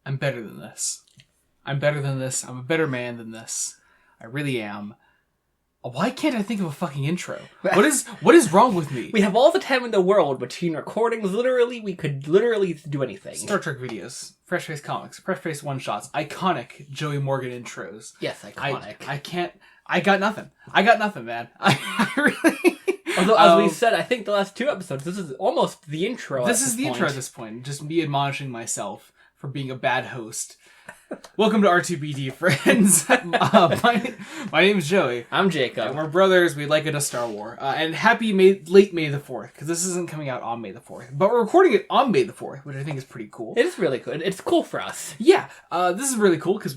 I'm better than this. I'm better than this. I'm a better man than this. I really am. Why can't I think of a fucking intro? What is wrong with me? We have all the time in the world between recordings. Literally, we could literally do anything. Star Trek videos, Fresh Face comics, Fresh Face one-shots, iconic Joey Morgan intros. Yes, iconic. I got nothing. I got nothing, man. I really... Although, as we said, I think the last 2 episodes, this is almost the intro. This is the intro at this point. Just me admonishing myself for being a bad host. Welcome to R2-BD, friends. My name is Joey. I'm Jacob. And we're brothers. We like it a Star Wars. And happy late May the 4th, because this isn't coming out on May the 4th. But we're recording it on May the 4th, which I think is pretty cool. It is really good. It's cool for us. Yeah. This is really cool, because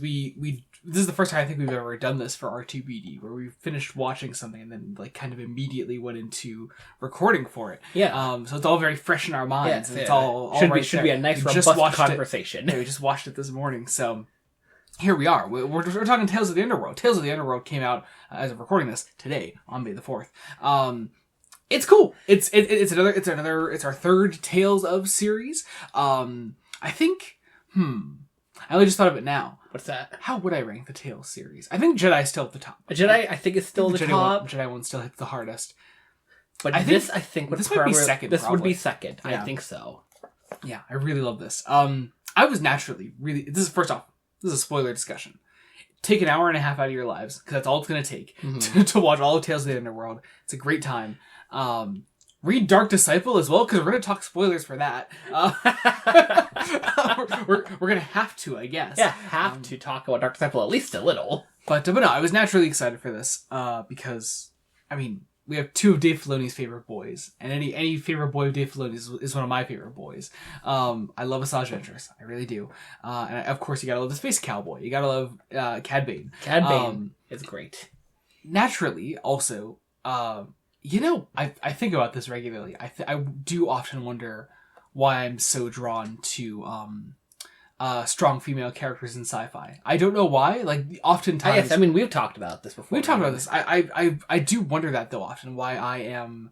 this is the first time I think we've ever done this for R2-BD, where we finished watching something and then like kind of immediately went into recording for it. Yeah. So it's all very fresh in our minds. Yeah, and it's all should be a nice robust conversation. Yeah, we just watched it this morning, so here we are. We're talking Tales of the Underworld. Tales of the Underworld came out as of recording this today on May the 4th. It's cool. It's our third Tales of series. I think. I only just thought of it now. What's that? How would I rank the Tales series? I think Jedi's still at the top. Jedi, I think, is still the top. Jedi one still hits the hardest. But I think this might be second. This probably would be second. Yeah. I think so. Yeah, I really love this. I was naturally really. This is first off. This is a spoiler discussion. Take an hour and a half out of your lives, because that's all it's going to take to watch all of Tales of the Underworld. It's a great time. Read Dark Disciple as well, because we're going to talk spoilers for that. We're going to have to, I guess. Yeah, have to talk about Dark Disciple at least a little. But no, I was naturally excited for this because, I mean, we have 2 of Dave Filoni's favorite boys, and any favorite boy of Dave Filoni's is one of my favorite boys. I love Asajj Ventress, I really do. And of course, you gotta love the Space Cowboy. You gotta love Cad Bane. Cad Bane is great. Naturally, also, I think about this regularly. I do often wonder why I'm so drawn to strong female characters in sci-fi. I don't know why. Like, oftentimes... Yes, I mean, we've talked about this before. We've talked about this. I do wonder that, though, often, why I'm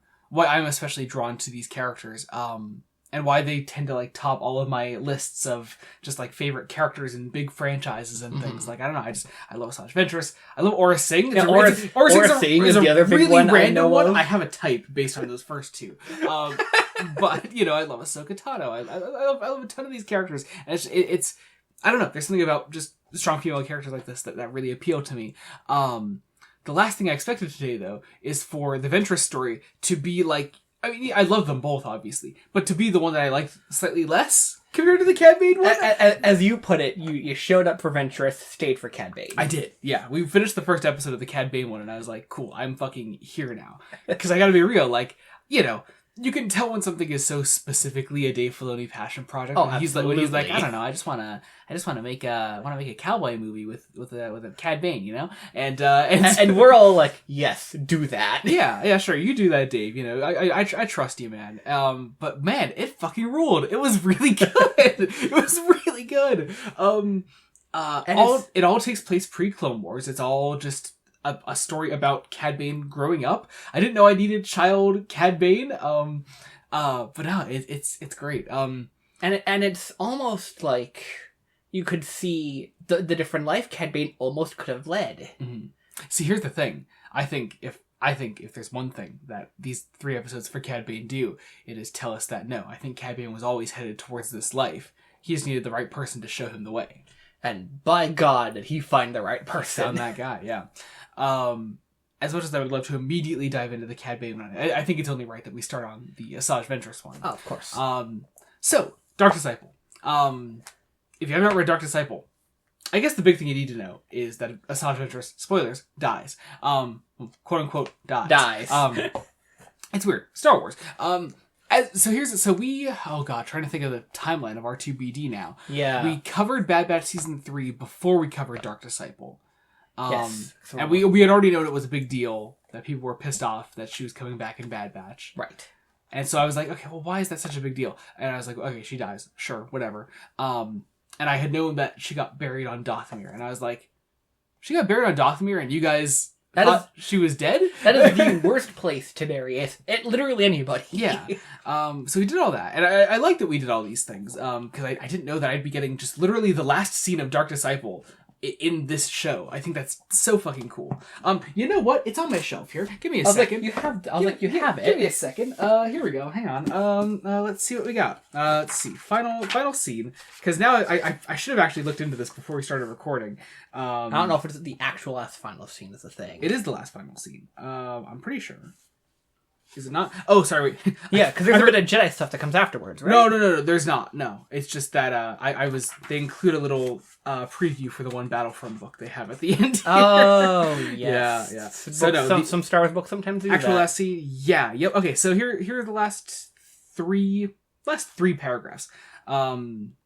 especially drawn to these characters, and why they tend to, like, top all of my lists of just, like, favorite characters in big franchises and things. Like, I don't know, I love Asajj Ventress. I love Aura Singh. Aura Singh is the other big really one random I know one. of. I have a type based on those first 2. But, I love Ahsoka Tano. I love a ton of these characters. And it's I don't know, there's something about just strong female characters like this that really appeal to me. The last thing I expected today, though, is for the Ventress story to be like, I mean, I love them both, obviously, but to be the one that I like slightly less compared to the Cad Bane one. As you put it, you showed up for Ventress, stayed for Cad Bane. I did, yeah. We finished the first episode of the Cad Bane one, and I was like, cool, I'm fucking here now. Because I gotta be real, like, you can tell when something is so specifically a Dave Filoni passion project. Oh, when he's like, I don't know, I just wanna make a cowboy movie with a Cad Bane, and we're all like, yes, do that. Yeah, sure, you do that, Dave. I trust you, man. But man, it fucking ruled. It was really good. It was really good. It all takes place pre-Clone Wars. It's all just a story about Cad Bane growing up. I didn't know I needed child Cad Bane. But no, it's great. And it's almost like you could see the different life Cad Bane almost could have led. Mm-hmm. See, here's the thing. I think if there's one thing that these 3 episodes for Cad Bane do, it is tell us that no, I think Cad Bane was always headed towards this life. He just needed the right person to show him the way. And by God, did he find the right person. Found that guy, yeah. As much as I would love to immediately dive into the Cad Bane one, I think it's only right that we start on the Asajj Ventress one. Oh, of course. So, Dark Disciple. If you have not read Dark Disciple, I guess the big thing you need to know is that Asajj Ventress, spoilers, dies. Quote unquote, dies. It's weird. Star Wars. Trying to think of the timeline of R2-BD now. Yeah. We covered Bad Batch Season 3 before we covered Dark Disciple. Yes. And we had already known it was a big deal, that people were pissed off that she was coming back in Bad Batch. Right. And so I was like, okay, well, why is that such a big deal? And I was like, okay, she dies. Sure, whatever. And I had known that she got buried on Dathomir. And I was like, she got buried on Dathomir and you guys thought she was dead. That is the worst place to bury literally anybody. Yeah. So we did all that. And I like that we did all these things. Because I didn't know that I'd be getting just literally the last scene of Dark Disciple in this show. I think that's so fucking cool. You know what? It's on my shelf here. Give me a second. You have it. Give me a second. Here we go. Hang on. Let's see what we got. Let's see. Final scene. Because now I should have actually looked into this before we started recording. I don't know if it's the actual last final scene is a thing. It is the last final scene. I'm pretty sure. Is it not? Oh, sorry. Wait. Yeah, because there's a bit of Jedi stuff that comes afterwards, right? No. There's not. No, it's just that they include a little preview for the one Battlefront book they have at the end. Oh, yes. Yeah. So some Star Wars books sometimes do actual that. last scene. Yeah. Yep. Okay. So here are the last three paragraphs. Listen,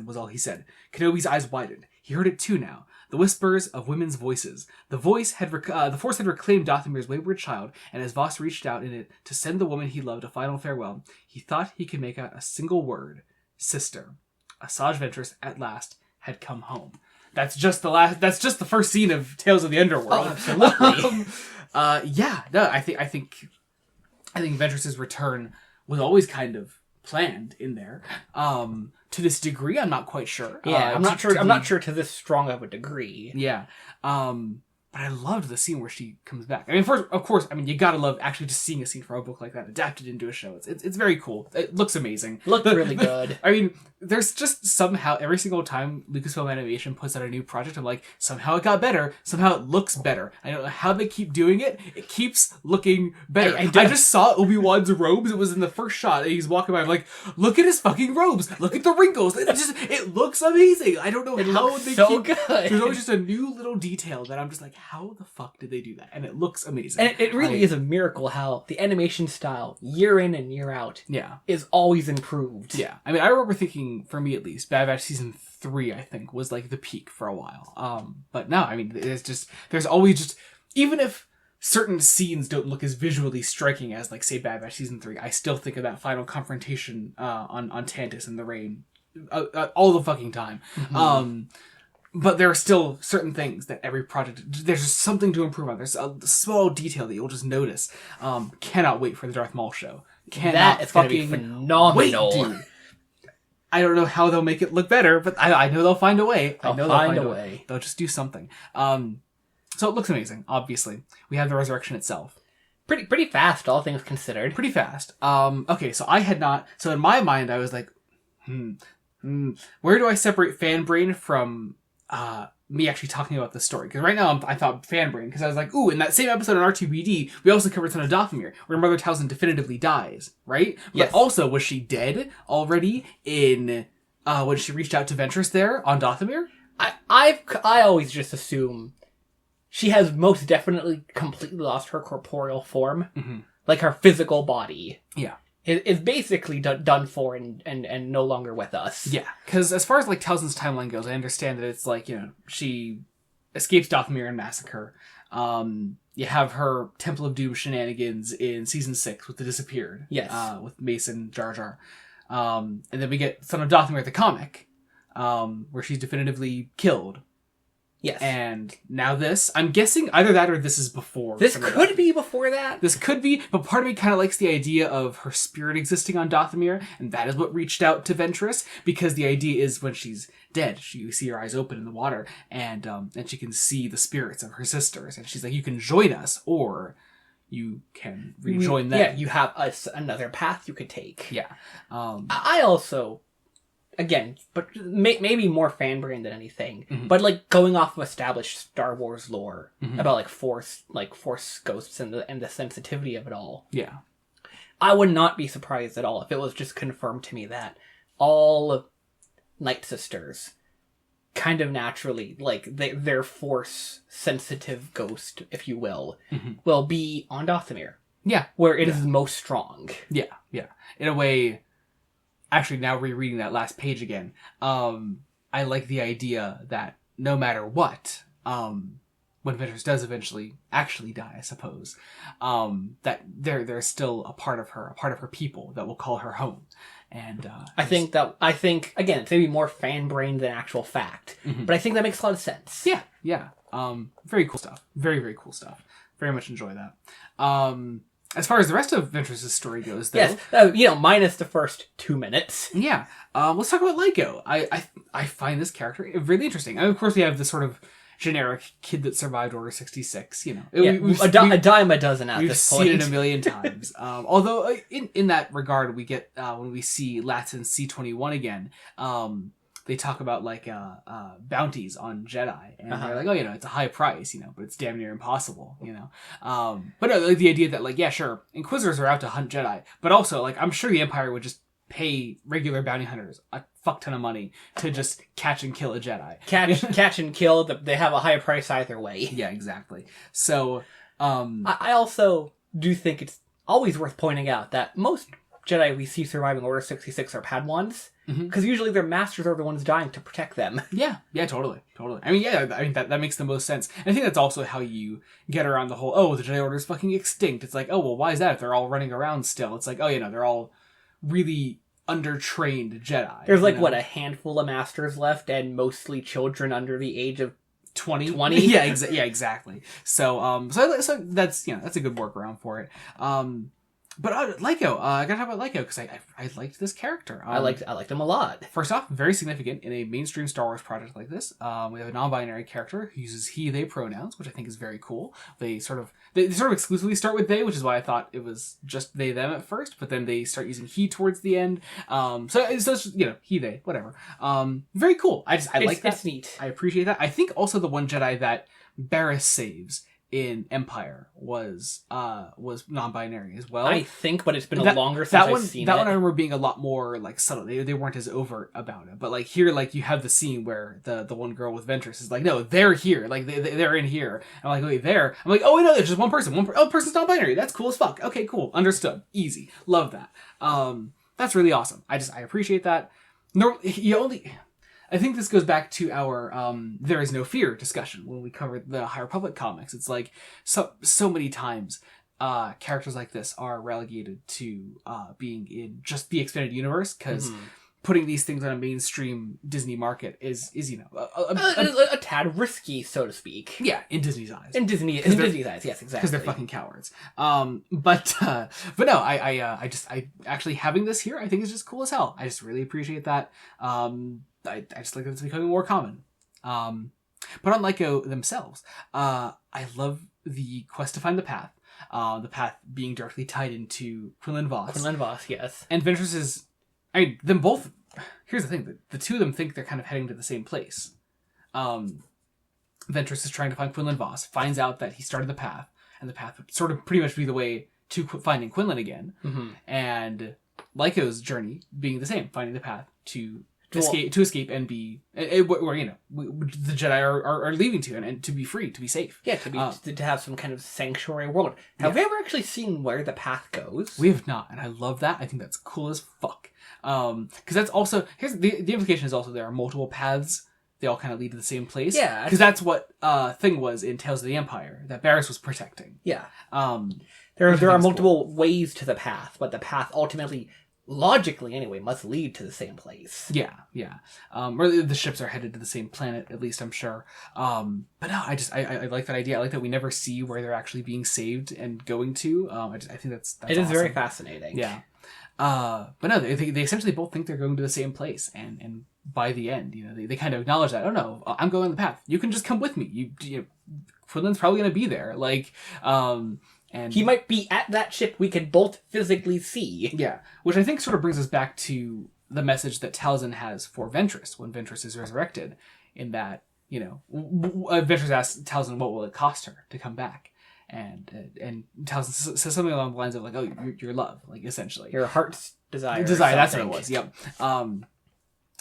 was all he said. Kenobi's eyes widened. He heard it too now. The whispers of women's voices. The Force had reclaimed Dothamir's wayward child, and as Voss reached out in it to send the woman he loved a final farewell, he thought he could make out a single word: sister. Asajj Ventress at last had come home. That's just the first scene of Tales of the Underworld. Oh, absolutely. I think Ventress's return was always kind of planned in there. To this degree, I'm not quite sure. Yeah, I'm not sure. I'm not sure to this strong of a degree. Yeah. But I loved the scene where she comes back. I mean, first, of course, you gotta love actually just seeing a scene from a book like that adapted into a show. It's very cool. It looks amazing. Looked really good. I mean, there's just somehow every single time Lucasfilm Animation puts out a new project, I'm like, somehow it got better. Somehow it looks better. I don't know how they keep doing it. It keeps looking better. I just saw Obi-Wan's robes. It was in the first shot. And he's walking by. I'm like, look at his fucking robes. Look at the wrinkles. It looks amazing. I don't know how they so keep. Good. There's always just a new little detail that I'm just like, how the fuck did they do that? And it looks amazing. And it really is a miracle how the animation style, year in and year out, is always improved. Yeah. I mean, I remember thinking, for me at least, Bad Batch Season 3, I think, was like the peak for a while. But no, I mean, there's always just, even if certain scenes don't look as visually striking as, like, say, Bad Batch Season 3, I still think of that final confrontation on Tantus in the rain all the fucking time. Mm-hmm. But there are still certain things that every project, there's just something to improve on. There's a small detail that you'll just notice. Cannot wait for the Darth Maul show. That is going to be phenomenal. Wait, dude. I don't know how they'll make it look better, but I know they'll find a way. They'll find a way. They'll just do something. So it looks amazing, obviously. We have the resurrection itself. Pretty fast, all things considered. Pretty fast. Okay, so so in my mind, I was like, where do I separate fan brain from me actually talking about the story? Because right now I thought fan brain, because I was like, ooh, in that same episode on R2-BD, we also covered Son of Dathomir, where Mother Talzin definitively dies, right? Yes. But also, was she dead already in when she reached out to Ventress there on Dathomir? I always just assume she has most definitely completely lost her corporeal form, like her physical body. Yeah. Is basically done for and no longer with us. Yeah, because as far as like Talzin's timeline goes, I understand that it's like, she escapes Dathomir and massacre. You have her Temple of Doom shenanigans in season 6 with the Disappeared. Yes. With Mason Jar Jar. And then we get Son of Dathomir the comic, where she's definitively killed. Yes. And now this, I'm guessing either that or this is before. This could be before that. This could be, but part of me kind of likes the idea of her spirit existing on Dathomir, and that is what reached out to Ventress, because the idea is when she's dead, you see her eyes open in the water, and she can see the spirits of her sisters, and she's like, you can join us, or you can rejoin them. Yeah, you have another path you could take. Yeah. I also... Again, but maybe more fan brain than anything. Mm-hmm. But like going off of established Star Wars lore about like force ghosts and the sensitivity of it all. Yeah, I would not be surprised at all if it was just confirmed to me that all Night Sisters kind of naturally, like their force sensitive ghost, if you will be on Dathomir. Yeah, where it is most strong. Yeah. In a way. Actually, now rereading that last page again, I like the idea that no matter what, when Ventress does eventually actually die, I suppose, that there's still a part of her people that will call her home. And I think again, it's maybe more fan brain than actual fact, but I think that makes a lot of sense. Yeah. Very cool stuff. Very, very cool stuff. Very much enjoy that. As far as the rest of Ventress's story goes, though, yes, minus the first 2 minutes. Yeah. Let's talk about Lyco. I find this character really interesting. And of course, we have this sort of generic kid that survived Order 66. You know, a dime a dozen at this point. We've seen it a million times. Although in that regard, we get when we see Latson C-21 again. They talk about like bounties on Jedi, and they're like, oh, you know, it's a high price, you know, but it's damn near impossible, you know. But no, like the idea that like, yeah, sure, Inquisitors are out to hunt Jedi, but also like I'm sure the Empire would just pay regular bounty hunters a fuck ton of money to just catch and kill a Jedi. Catch and kill. They have a higher price either way. Yeah, exactly. So I also do think it's always worth pointing out that most Jedi we see surviving Order 66 are Padawans. Because usually their masters are the ones dying to protect them. Yeah, totally. I mean, that makes the most sense. And I think that's also how you get around the whole, oh, the Jedi Order is fucking extinct. It's like, oh, well, why is that if they're all running around still? It's like, oh, you know, they're all really undertrained Jedi. There's like, what, a handful of masters left and mostly children under the age of 20? Yeah, exactly. So that's, you know, that's a good workaround for it. But Lyco, I gotta talk about Lyco because I liked this character. I liked him a lot. First off, very significant in a mainstream Star Wars project like this. We have a non-binary character who uses he/they pronouns, which I think is very cool. They sort of exclusively start with they, which is why I thought it was just they/them at first, but then they start using he towards the end. So it's just, you know, he/they, whatever. Very cool. I like that. It's neat. I appreciate that. I think also the one Jedi that Barriss saves in Empire was non-binary as well. I think, but it's been longer since I've seen it. That one I remember being a lot more like subtle. They weren't as overt about it. But like here, like you have the scene where the one girl with Ventress is like, no, they're here. Like they're in here. I'm like, wait, there. I'm like, oh, wait, no, there's just one person. One person's non-binary. That's cool as fuck. Okay, cool. Understood. Easy. Love that. That's really awesome. I appreciate that. No, I think this goes back to our There Is No Fear discussion when we covered the High Republic comics. It's like so many times characters like this are relegated to being in just the expanded universe because putting these things on a mainstream Disney market is you know a tad risky, so to speak. Yeah, in Disney's eyes. In Disney's eyes, yes, exactly. Because they're fucking cowards. But no, I actually having this here, I think is just cool as hell. I just really appreciate that. I just like that it's becoming more common. But on Lyco themselves, I love the quest to find the path. The path being directly tied into Quinlan Vos. Quinlan Vos, yes. And Ventress is... I mean, them both... Here's the thing. The two of them think they're kind of heading to the same place. Ventress is trying to find Quinlan Vos, finds out that he started the path, and the path would sort of pretty much be the way to finding Quinlan again. And Lyco's journey being the same, finding the path to escape and be where, you know, the Jedi are leaving to and to be free, to be safe. Yeah, to have some kind of sanctuary world. Have we ever actually seen where the path goes? We have not, and I love that. I think that's cool as fuck. Because that's also here's the implication is also there are multiple paths. They all kind of lead to the same place. Yeah, because that's what Thing was in Tales of the Empire that Barriss was protecting. Yeah. There are multiple ways to the path, but the path ultimately, logically anyway, must lead to the same place. Yeah. Or the ships are headed to the same planet, at least I'm sure. But no, I like that idea. I like that we never see where they're actually being saved and going to. I think that's it is awesome. very fascinating. Yeah. But no, they essentially both think they're going to the same place, and by the end, you know, they kind of acknowledge that. Oh no, I'm going the path. You can just come with me. You Quinlan's probably going to be there. Like, and he might be at that ship we can both physically see. Yeah, which I think sort of brings us back to the message that Talzin has for Ventress when Ventress is resurrected, in that, you know, Ventress asks Talzin what will it cost her to come back, and Talzin says something along the lines of like, oh, your love, like essentially your heart's desire. That's what it was. Yep.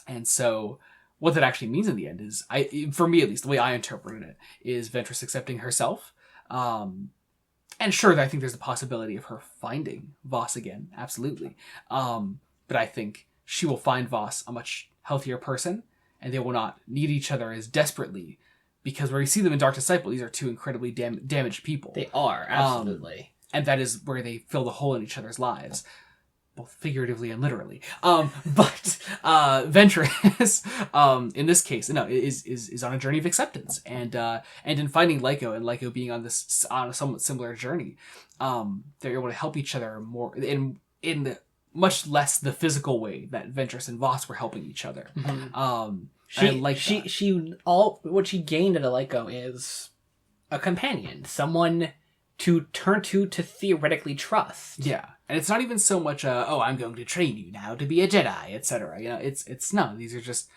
And so what that actually means in the end is, for me at least, the way I interpreted it is Ventress accepting herself. And sure, I think there's a possibility of her finding Vos again, absolutely. But I think she will find Vos a much healthier person, and they will not need each other as desperately, because where you see them in Dark Disciple, these are two incredibly damaged people. They are, absolutely. And that is where they fill the hole in each other's lives. both figuratively and literally. But Ventress, in this case, is on a journey of acceptance, and in finding Lyco and Lyco being on a somewhat similar journey, they're able to help each other more in much less the physical way that Ventress and Voss were helping each other. What she gained at a Lyco is a companion, someone to turn to theoretically trust. Yeah. And it's not even so much, I'm going to train you now to be a Jedi, etc. It's no, these are just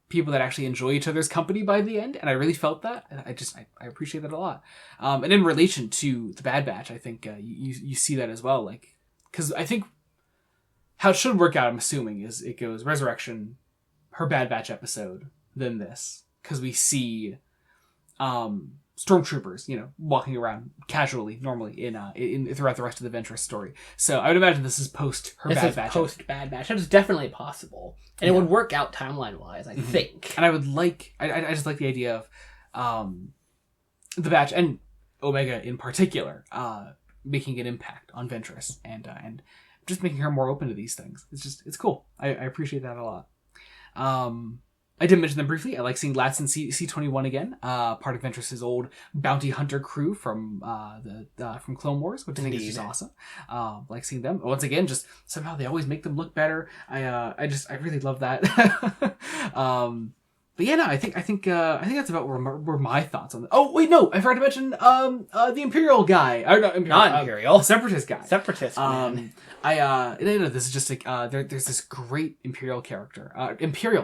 people that actually enjoy each other's company by the end, and I really felt that. And I appreciate that a lot. And in relation to the Bad Batch, I think you see that as well. Like, because I think how it should work out, I'm assuming, is it goes Resurrection, her Bad Batch episode, then this. Because we see stormtroopers, walking around casually, normally in throughout the rest of the Ventress story. So I would imagine this is post her Bad Batch. Post Bad Batch. That is definitely possible, and it would work out timeline wise, I think. And I would I just like the idea of the Batch and Omega in particular making an impact on Ventress and just making her more open to these things. It's cool. I appreciate that a lot. I did mention them briefly. I like seeing Latz and C-21 again, part of Ventress's old bounty hunter crew from from Clone Wars, which I think is just awesome. Like seeing them once again. Just somehow they always make them look better. I really love that. But yeah, no, I think that's about where my thoughts on that. Oh wait, no, I forgot to mention the Imperial guy. Or not Imperial, Separatist guy. Separatist. Man. This is just like there's this great Imperial character. Oh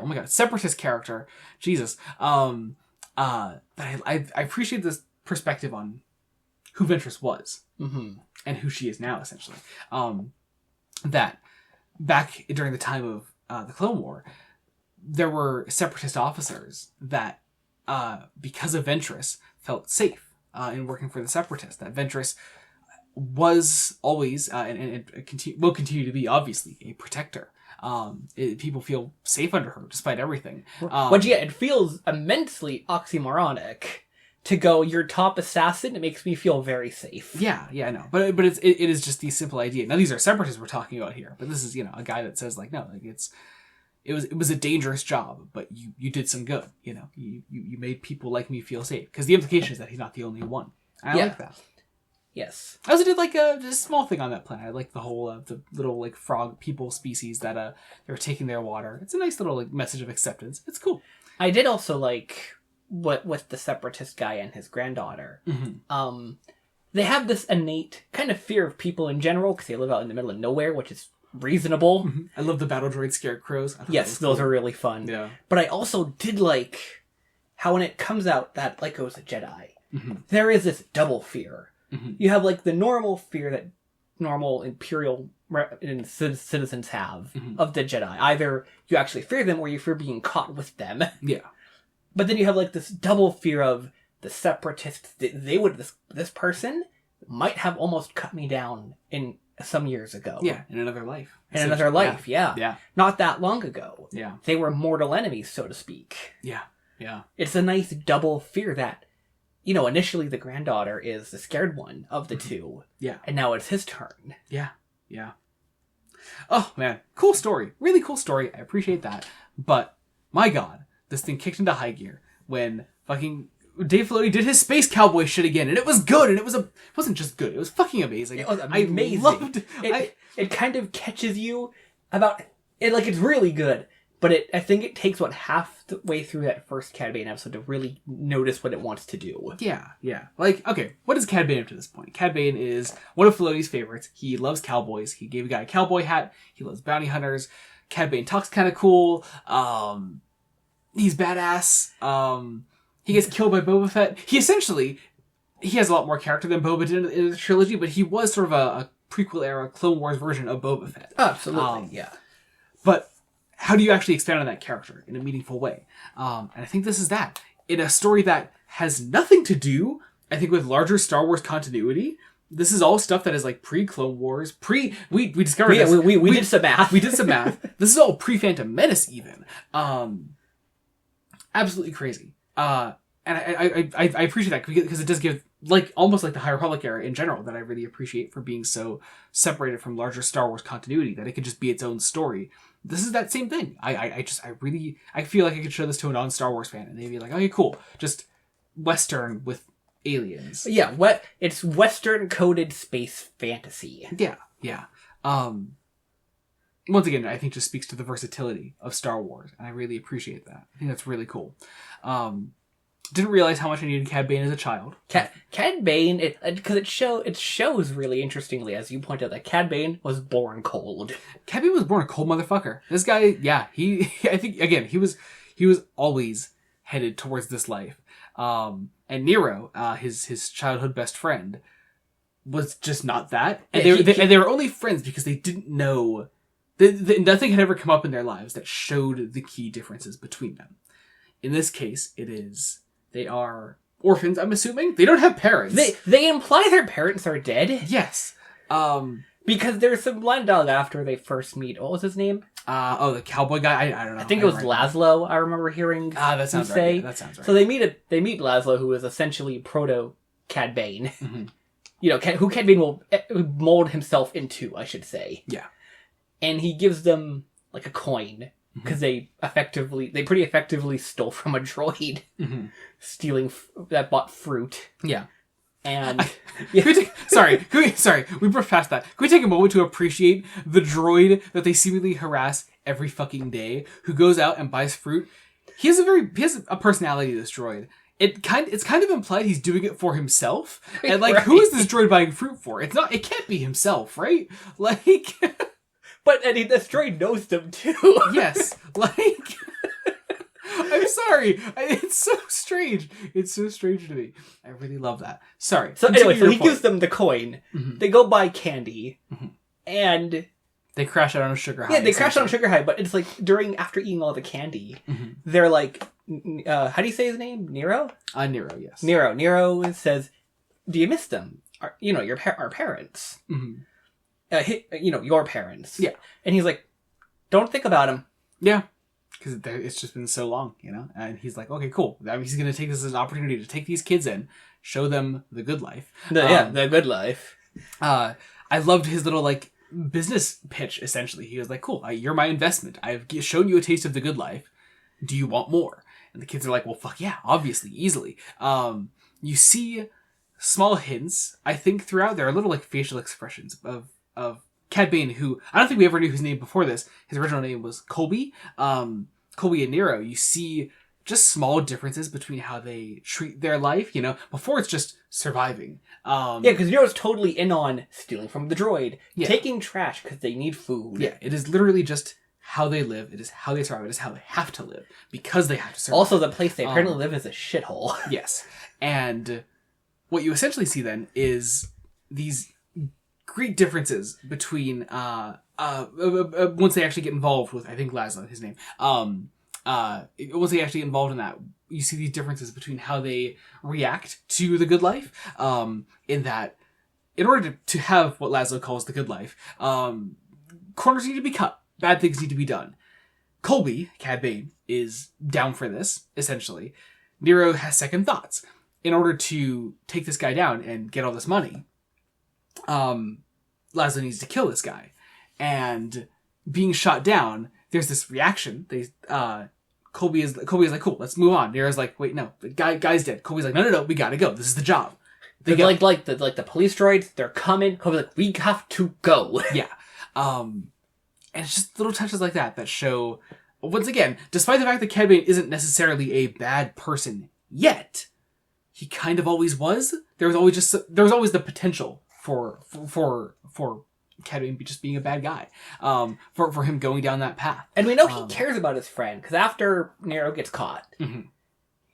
my god, Separatist character. Jesus. I appreciate this perspective on who Ventress was and who she is now, essentially. That back during the time of the Clone War, there were Separatist officers that, because of Ventress, felt safe in working for the Separatists. That Ventress was always, and will continue to be, obviously, a protector. People feel safe under her, despite everything. But yeah, it feels immensely oxymoronic to go, your top assassin, it makes me feel very safe. Yeah, I know. But it is just the simple idea. Now, these are Separatists we're talking about here, but this is, a guy that says, like, no, like, it was a dangerous job, but you did some good. You made people like me feel safe, because the implication is that he's not the only one. I like that. Yes. I also did like a small thing on that planet. I like the whole the little like frog people species that they were taking their water. It's a nice little like message of acceptance. It's cool. I did also like what with the Separatist guy and his granddaughter. They have this innate kind of fear of people in general because they live out in the middle of nowhere, which is reasonable. I love the battle droid scarecrows. Yes, those are really fun. Yeah. But I also did like how when it comes out that Lyco's a Jedi, there is this double fear. You have like the normal fear that normal Imperial citizens have of the Jedi. Either you actually fear them or you fear being caught with them. Yeah. But then you have like this double fear of the Separatists. They would, this person might have almost cut me down in some years ago. Yeah, in another life. In another life, yeah. Yeah. Not that long ago. Yeah. They were mortal enemies, so to speak. Yeah. Yeah. It's a nice double fear that, initially the granddaughter is the scared one of the two. Yeah. And now it's his turn. Yeah. Yeah. Oh, man. Cool story. Really cool story. I appreciate that. But, my god, this thing kicked into high gear when fucking Dave Filoni did his space cowboy shit again, and it was good, and it wasn't just good, it was fucking amazing. It was amazing. I loved it kind of catches you about it, like it's really good, but I think it takes half the way through that first Cad Bane episode to really notice what it wants to do. Yeah. Like, okay, what is Cad Bane up to this point? Cad Bane is one of Filoni's favorites. He loves cowboys. He gave a guy a cowboy hat. He loves bounty hunters. Cad Bane talks kind of cool. He's badass. He gets killed by Boba Fett. He has a lot more character than Boba did in the trilogy, but he was sort of a prequel-era Clone Wars version of Boba Fett. Absolutely, yeah. But how do you actually expand on that character in a meaningful way? And I think this is that. In a story that has nothing to do, I think, with larger Star Wars continuity. This is all stuff that is like pre-Clone Wars, we discovered this. We did some math. We did some math. This is all pre-Phantom Menace even. Absolutely crazy. And I appreciate that because it does give like almost like the High Republic era in general, that I really appreciate for being so separated from larger Star Wars continuity, that it could just be its own story. This is that same thing. I feel like I could show this to a non-Star Wars fan and they'd be like, okay, cool. Just Western with aliens. Yeah, it's Western coded space fantasy. Yeah. Once again, I think just speaks to the versatility of Star Wars, and I really appreciate that. I think that's really cool. Didn't realize how much I needed Cad Bane as a child. Cad Bane, because it shows really interestingly, as you point out, that Cad Bane was born cold. Cad Bane was born a cold motherfucker. This guy, yeah, I think again, he was always headed towards this life. And Nero, his childhood best friend, was just not that. And they were only friends because they didn't know. Nothing had ever come up in their lives that showed the key differences between them. In this case, they are orphans, I'm assuming. They don't have parents. They imply their parents are dead. Yes. Because there's some line dialogue after they first meet. What was his name? The cowboy guy? I don't know. I think it was Laszlo, I remember hearing that sounds say. Right. Yeah, that sounds right. So they meet Laszlo, who is essentially proto Cad Bane. Mm-hmm. You know, who Cad Bane will mold himself into, I should say. Yeah. And he gives them like a coin. Because they pretty effectively stole from a droid, stealing that bought fruit. Yeah, and sorry, we brushed past that. Can we take a moment to appreciate the droid that they seemingly harass every fucking day, who goes out and buys fruit? He has a personality. This droid. It's kind of implied he's doing it for himself, and like, right. Who is this droid buying fruit for? It can't be himself, right? Like. But this droid knows them too. Yes, like I'm sorry, it's so strange. It's so strange to me. I really love that. Sorry. So anyway, he gives them the coin. Mm-hmm. They go buy candy, and they crash out on a sugar high. Yeah, they crash on a sugar high. But it's like after eating all the candy, they're like, how do you say his name? Nero. Nero. Yes. Nero says, "Do you miss them? Our parents." Mm-hmm. Your parents. Yeah. And he's like, don't think about him. Yeah. Because it's just been so long, And he's like, okay, cool. I mean, he's going to take this as an opportunity to take these kids in, show them the good life. The good life. I loved his little, business pitch, essentially. He was like, cool, you're my investment. I've shown you a taste of the good life. Do you want more? And the kids are like, well, fuck yeah, obviously, easily. You see small hints, I think, throughout. There are little, facial expressions of Cad Bane, who I don't think we ever knew his name before this. His original name was Colby. Colby and Nero, you see just small differences between how they treat their life, before it's just surviving. Because Nero's totally in on stealing from the droid, taking trash because they need food. Yeah, it is literally just how they live. It is how they survive. It is how they have to live because they have to survive. Also, the place they apparently live is a shithole. Yes. And what you essentially see then is these great differences between once they actually get involved with, I think Laszlo, his name. Once they actually get involved in that, you see these differences between how they react to the good life. In that, in order to have what Laszlo calls the good life, corners need to be cut. Bad things need to be done. Colby, Cad Bane, is down for this, essentially. Nero has second thoughts. In order to take this guy down and get all this money, Laszlo needs to kill this guy. And being shot down, there's this reaction. Colby is like, cool, let's move on. Nero's like, wait, no, the guy's dead. Colby's like, no, we gotta go. This is the job. Like the police droids, they're coming. Colby's like, we have to go. Yeah. And it's just little touches like that show, once again, despite the fact that Cad Bane isn't necessarily a bad person yet, he kind of always was. There was always the potential for Cad Bane just being a bad guy, for him going down that path. And we know he cares about his friend, because after Nero gets caught,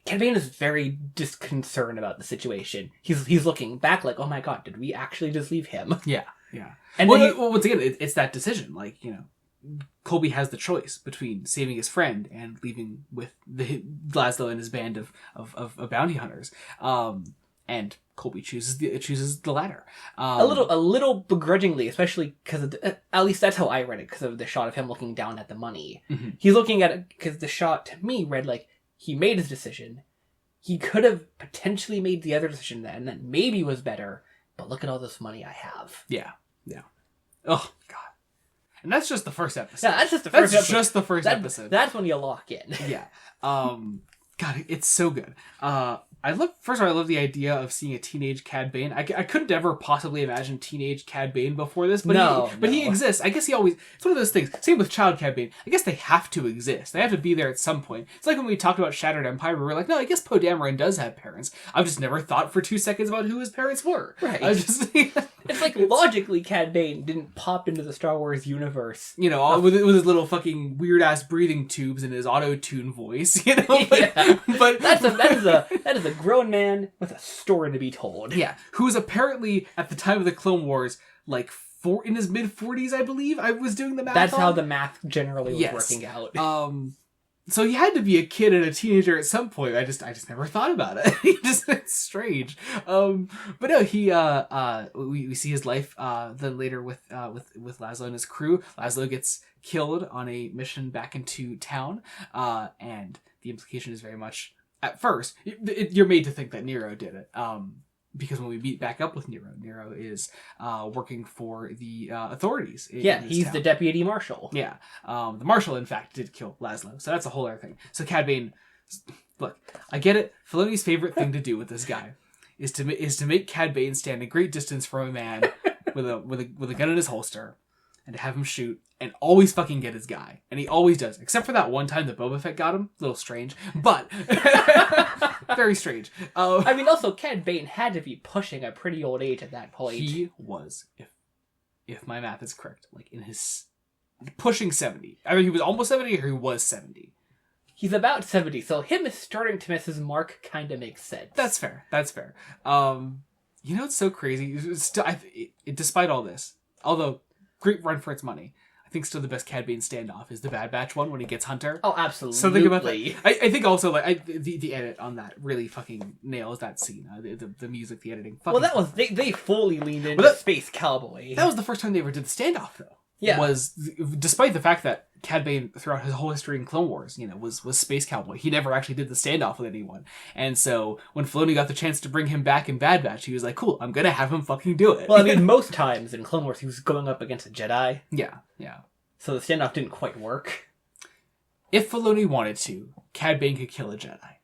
Cad Bane is very disconcerted about the situation. He's looking back like, oh my god, did we actually just leave him? Yeah. And once again, it's that decision. Colby has the choice between saving his friend and leaving with Laszlo and his band of bounty hunters. And Colby chooses the latter. A little begrudgingly, especially because at least that's how I read it, because of the shot of him looking down at the money. Mm-hmm. He's looking at it because the shot to me read like he made his decision. he could have potentially made the other decision then that maybe was better, but look at all this money I have. Yeah. Oh, God. And that's just the first episode. Yeah, that's just the first episode. Just the first episode. That's when you lock in. Yeah. God, it's so good. First of all, I love the idea of seeing a teenage Cad Bane. I couldn't ever possibly imagine teenage Cad Bane before this, but he exists. I guess it's one of those things. Same with child Cad Bane. I guess they have to exist. They have to be there at some point. It's like when we talked about Shattered Empire, where we were like, no, I guess Poe Dameron does have parents. I've just never thought for 2 seconds about who his parents were. Right. It's like logically Cad Bane didn't pop into the Star Wars universe. With his little fucking weird ass breathing tubes and his auto-tune voice, But that is a grown man with a story to be told. Yeah, who's apparently at the time of the Clone Wars like in his mid-40s, I believe. I was doing the math. That's how the math generally was working out. So he had to be a kid and a teenager at some point. I just never thought about it. It's strange. But no, we see his life then later with Laszlo and his crew. Laszlo gets killed on a mission back into town, and the implication is very much, at first, you're made to think that Nero did it. Because when we meet back up with Nero is working for the authorities. He's town. The deputy marshal. Yeah. The marshal, in fact, did kill Laszlo. So that's a whole other thing. So Cad Bane, look, I get it. Filoni's favorite thing to do with this guy is to make Cad Bane stand a great distance from a man with a gun in his holster and to have him shoot and always fucking get his guy. And he always does. Except for that one time that Boba Fett got him. A little strange. But very strange. Also, Cad Bane had to be pushing a pretty old age at that point. He was, if my math is correct, like in his pushing 70. Either he was almost 70 or he was 70. He's about 70, so him starting to miss his mark kind of makes sense. That's fair. It's so crazy. Despite all this, although great run for its money, I think still the best Cad Bane standoff is the Bad Batch one when he gets Hunter. Oh, absolutely. So think about that. I think also the edit on that really fucking nails that scene. The music, the editing. They fully leaned into Space Cowboy. That was the first time they ever did the standoff, though. Yeah. Was despite the fact that Cad Bane throughout his whole history in Clone Wars, was Space Cowboy. He never actually did the standoff with anyone. And so when Filoni got the chance to bring him back in Bad Batch, he was like, cool, I'm gonna have him fucking do it. Well, most times in Clone Wars he was going up against a Jedi. Yeah. So the standoff didn't quite work. If Filoni wanted to, Cad Bane could kill a Jedi.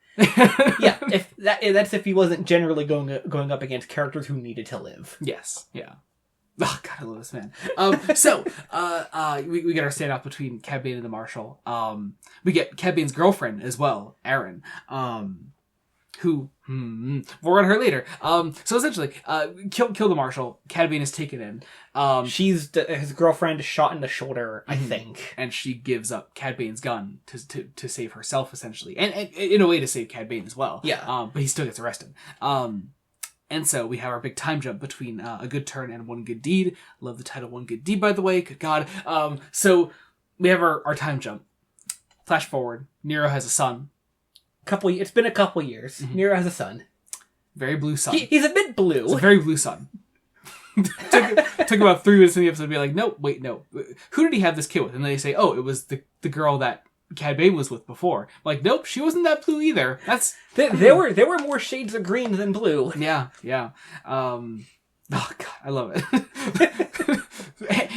Yeah, that's if he wasn't generally going up against characters who needed to live. Yes, yeah. Oh, God, I love this man. We get our standoff between Cad Bane and the Marshal. We get Cad Bane's girlfriend as well, Erin, who, more on her later. So essentially, kill the Marshal. Cad Bane is taken in. She's his girlfriend shot in the shoulder, I think. And she gives up Cad Bane's gun to save herself, essentially. And in a way to save Cad Bane as well. Yeah. But he still gets arrested. And so we have our big time jump between a good turn and one good deed. Love the title One Good Deed, by the way. Good God. So we have our time jump. Flash forward. Nero has a son. It's been a couple years. Mm-hmm. Nero has a son. Very blue son. He's a bit blue. It's a very blue son. took about 3 minutes in the episode to be like, no. Who did he have this kid with? And they say, oh, it was the girl that Cad Bane was with before. I'm like, nope, she wasn't that blue either. There were more shades of green than blue. Yeah. Oh God, I love it.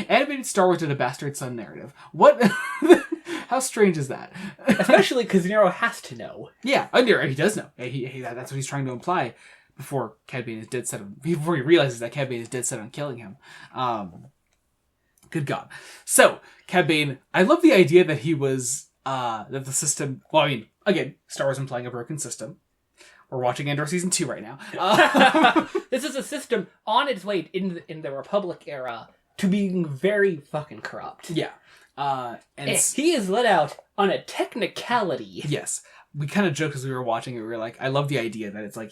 Animated Star Wars did a bastard son narrative. What? How strange is that? Especially because Nero has to know. Yeah, Nero, he does know. That's what he's trying to imply before Cad Bane is dead set on. Before he realizes that Cad Bane is dead set on killing him. Good God. So Cad Bane, I love the idea that he was. That the system... Well, I mean, again, Star Wars implying a broken system. We're watching Andor Season 2 right now. This is a system on its way in the Republic era to being very fucking corrupt. Yeah. And he is let out on a technicality. Yes. We kind of joked as we were watching it. We were like, I love the idea that it's like...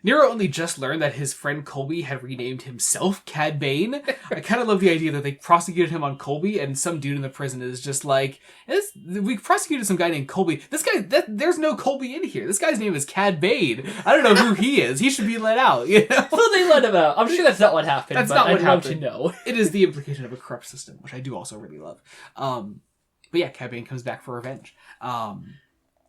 Nero only just learned that his friend Colby had renamed himself Cad Bane. I kind of love the idea that they prosecuted him on Colby, and some dude in the prison is just like, we prosecuted some guy named Colby. This guy, there's no Colby in here. This guy's name is Cad Bane. I don't know who he is. He should be let out. You know? So they let him out. I'm sure that's not what happened. That's not what happened. I'd love to know. It is the implication of a corrupt system, which I do also really love. But yeah, Cad Bane comes back for revenge.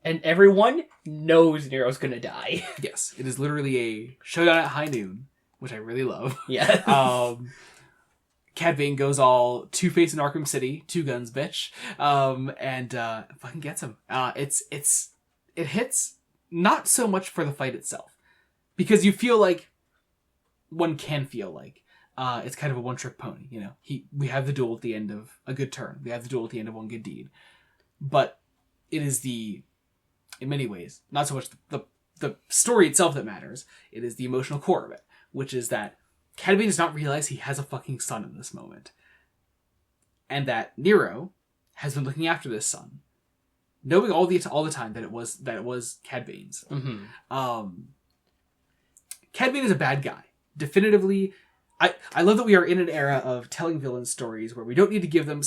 And everyone knows Nero's gonna die. Yes, it is literally a showdown at high noon, which I really love. Yeah. Cad Bane goes all Two-Face in Arkham City, 2 guns, bitch, and fucking gets him. It hits not so much for the fight itself, because you feel like one can feel like it's kind of a one-trick pony. You know, we have the duel at the end of a good turn, we have the duel at the end of one good deed, but it is in many ways not so much the story itself that matters. It is the emotional core of it, which is that Cad Bane does not realize he has a fucking son in this moment. And that Nero has been looking after this son, knowing all the time that it was Cad Bane's. Mm-hmm. Cad Bane is a bad guy. Definitively. I love that we are in an era of telling villain stories where we don't need to give them...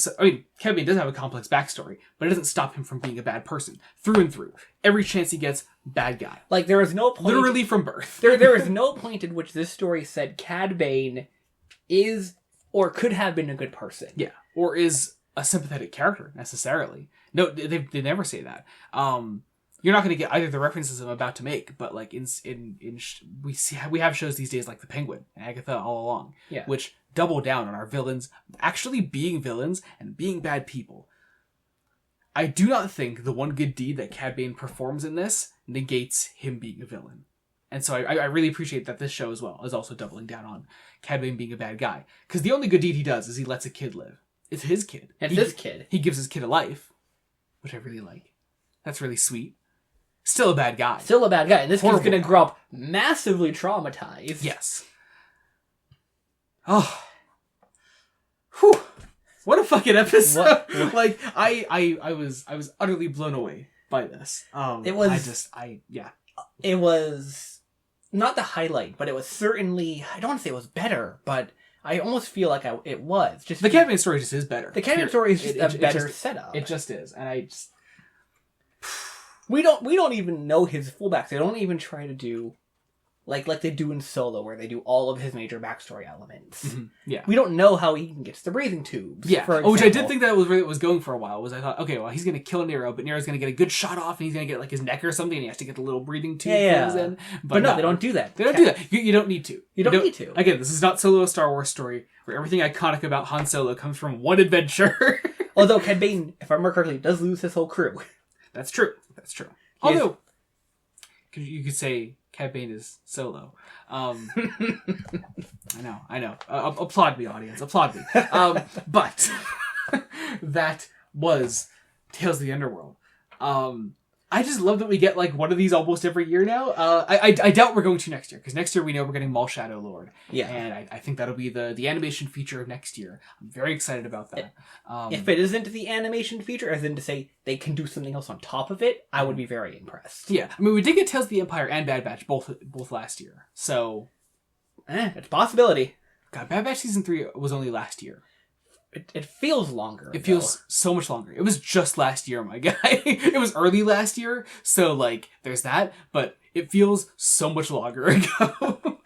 Cad Bane does have a complex backstory, but it doesn't stop him from being a bad person. Through and through. Every chance he gets, bad guy. Like, there is no point... Literally from birth. There is no point in which this story said Cad Bane is or could have been a good person. Yeah. Or is a sympathetic character, necessarily. No, they never say that. You're not going to get either the references I'm about to make, but like we have shows these days like The Penguin and Agatha all along, yeah, which double down on our villains actually being villains and being bad people. I do not think the one good deed that Cad Bane performs in this negates him being a villain. And so I really appreciate that this show as well is also doubling down on Cad Bane being a bad guy. Because the only good deed he does is he lets a kid live. It's his kid. It's his kid. He gives his kid a life, which I really like. That's really sweet. Still a bad guy. Still a bad guy. And this kid's Horrible going to guy. grow up massively traumatized. Yes. Oh. Whew. What a fucking episode. What? Like, I was utterly blown away by this. It was... yeah. It was not the highlight, but it was certainly... I don't want to say it was better, but I almost feel like it was. Just the Cad Bane story just is better. The Cad Bane story is just a better setup. It just is. And I just... We don't even know his full backstory. They don't even try to do like they do in Solo, where they do all of his major backstory elements. Mm-hmm. Yeah, we don't know how he even gets the breathing tubes. Yeah, for example. Which I did think that was where it was going for a while. Was I thought, okay, well, he's gonna kill Nero, but Nero's gonna get a good shot off, and he's gonna get like his neck or something, and he has to get the little breathing tube things in. But no, they don't do that. They don't do that. You don't need to. You don't need to. Again, this is not Solo, a Star Wars story where everything iconic about Han Solo comes from one adventure. Although Cad Bane, if I remember correctly, does lose his whole crew. That's true. Although, you could say Cad Bane is Solo. I know. Applaud me, audience. Applaud me. But that was Tales of the Underworld. I just love that we get like one of these almost every year now. I doubt we're going to next year, because next year we know we're getting Maul Shadow Lord. Yeah. And I think that'll be the animation feature of next year. I'm very excited about that. If it isn't the animation feature, as in to say they can do something else on top of it, I would be very impressed. Yeah. I mean, we did get Tales of the Empire and Bad Batch both last year. So... it's a possibility. God, Bad Batch Season 3 was only last year. It feels longer. It feels so much longer. It was just last year, my guy. It was early last year, so like there's that, but it feels so much longer ago.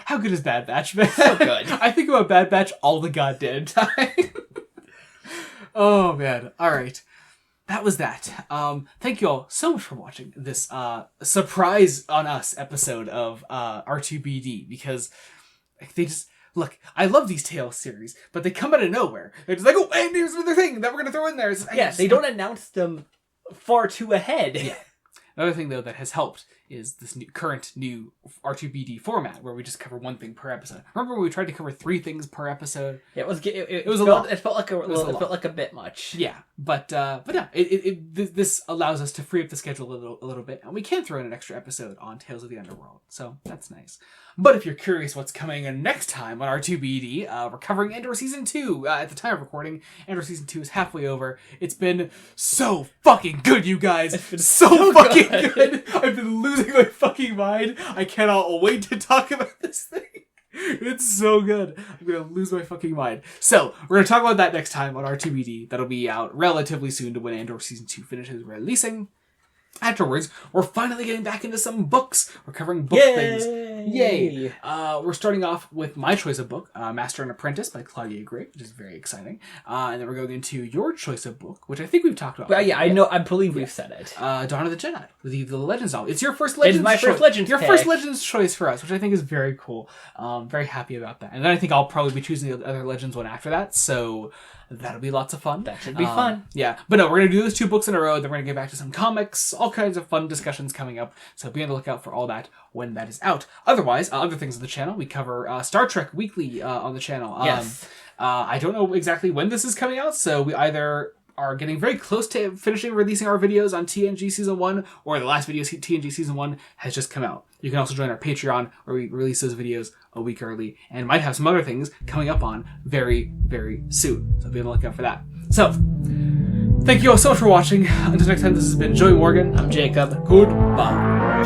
How good is Bad Batch, man? So good. I think about Bad Batch all the goddamn time. Oh man. Alright. That was that. Thank you all so much for watching this surprise on us episode of R2-BD, because they just... Look, I love these Tales series, but they come out of nowhere. They're just like, oh, hey, here's another thing that we're going to throw in there. They don't announce them far too ahead. Yeah. Another thing, though, that has helped is this current new R2-BD format, where we just cover one thing per episode. Remember when we tried to cover 3 things per episode? Yeah, it was a lot. It felt like a bit much. Yeah, but yeah, this allows us to free up the schedule a little bit, and we can throw in an extra episode on Tales of the Underworld, so that's nice. But if you're curious what's coming in next time on R2-BD, we're covering Andor Season 2. At the time of recording, Andor Season 2 is halfway over. It's been so fucking good, you guys! It's been so fucking good! I've been losing my fucking mind. I cannot wait to talk about this thing. It's so good. I'm gonna lose my fucking mind. So, we're gonna talk about that next time on R2-BD. That'll be out relatively soon to when Andor Season 2 finishes releasing. Afterwards, we're finally getting back into some books. We're covering book things. Yay! We're starting off with my choice of book, Master and Apprentice by Claudia Gray, which is very exciting. And then we're going into your choice of book, which I think we've talked about. Well, yeah, I know. I believe we've said it. Dawn of the Jedi, the Legends novel. It's your first Legends. It's my first Legends. Your first Legends choice for us, which I think is very cool. Very happy about that. And then I think I'll probably be choosing the other Legends one after that. So that'll be lots of fun. That should be fun. Yeah. But no, we're going to do those 2 books in a row. Then we're going to get back to some comics, all kinds of fun discussions coming up. So be on the lookout for all that when that is out. Otherwise, other things on the channel, we cover Star Trek weekly on the channel. Yes. I don't know exactly when this is coming out, so we either are getting very close to finishing releasing our videos on TNG Season 1, or the last video, TNG Season 1, has just come out. You can also join our Patreon, where we release those videos a week early, and might have some other things coming up on very, very soon. So be on the lookout for that. So, thank you all so much for watching. Until next time, this has been Joey Morgan. I'm Jacob. Goodbye.